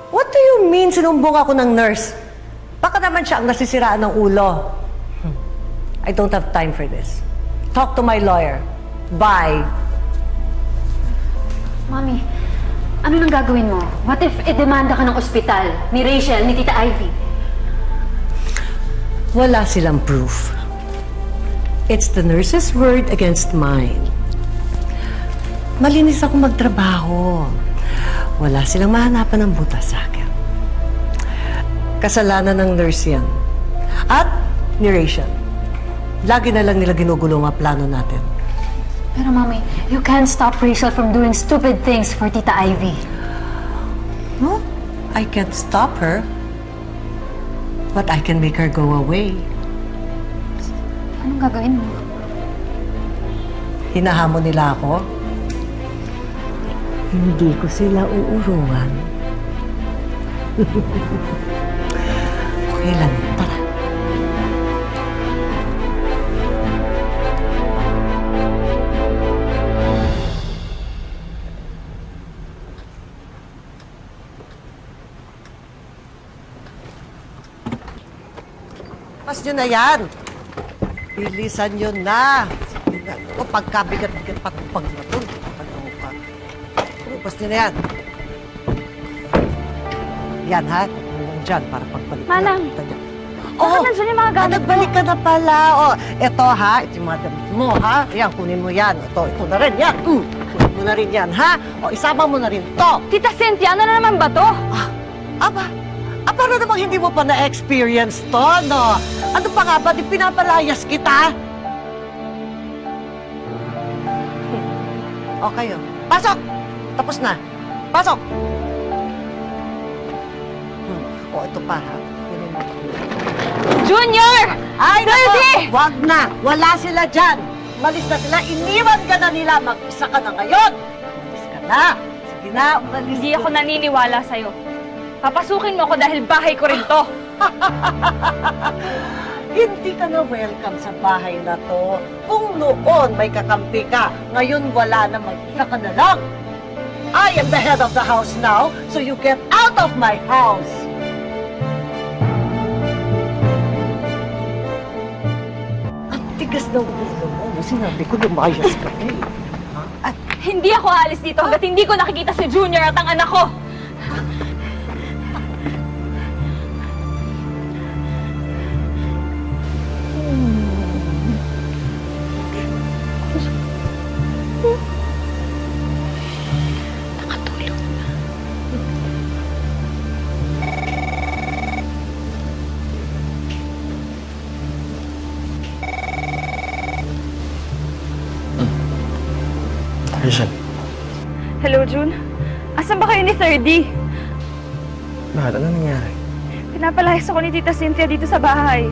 What do you mean sinumbong ako ng nurse? Baka naman siya ang nasisiraan ng ulo. I don't have time for this. Talk to my lawyer. Bye. Mami, ano nang gagawin mo? What if idemanda ka ng ospital, ni Rachel, ni Tita Ivy? Wala silang proof. It's the nurse's word against mine. Malinis ako magtrabaho. Wala silang mahanapan ng butas sa akin. Kasalanan ng nurse yan. At ni Rachel. Lagi na lang nila ginugulo ang plano natin. Pero Mami, you can't stop Rachel from doing stupid things for Tita Ivy. No, I can't stop her. But I can make her go away. Anong gagawin mo? Hinahamon nila ako. Hindi ko sila uurungan. Okay lang, tara. Pas nyo na yan. Bilisan nyo na. O pagkabigat-bigat patupag na ito. Pas nyo na yan. Yan ha. Hanggang dyan para pagbalik. Manang! Oh, nandiyan yung mga gamit nagbalik ka na pala. Oh, ito ha. Ito yung mga damit mo ha. Ayan, kunin mo yan. Ito na rin yan. Kunin mo na rin yan ha. O, isama mo na rin to. Tita Cynthia, ano na naman ba to? Para namang hindi mo pa na-experience to, no? Ano pa nga ba? Di pinapalayas kita? Okay, oh. Pasok! Tapos na. Pasok! O, ito pa, ha? Kunin mo. Junior! Ay, Daddy! nako! Wag na! Wala sila dyan! Malis na sila. Iniwan ka na nila. Mag-isa ka na ngayon. Malis ka na. Sige na, umalis. Hindi ako naniniwala sa'yo. Papasukin mo ako dahil bahay ko rin to. Hindi ka na welcome sa bahay na to. Kung noon may kakampi ka, ngayon wala na, mag-isa ka na lang. I am the head of the house now, so you get out of my house. Ang tigas ng ulo mo. Sinabi ko lumayas ka eh. Hindi ako aalis dito hanggat hindi ko nakikita si Junior at ang anak ko. Nakatulog na. Rachel. Hello, June. Asan ba kayo ni 3D? Bakit? Ano nangyari? Pinapalayas ako ni Tita Cynthia dito sa bahay.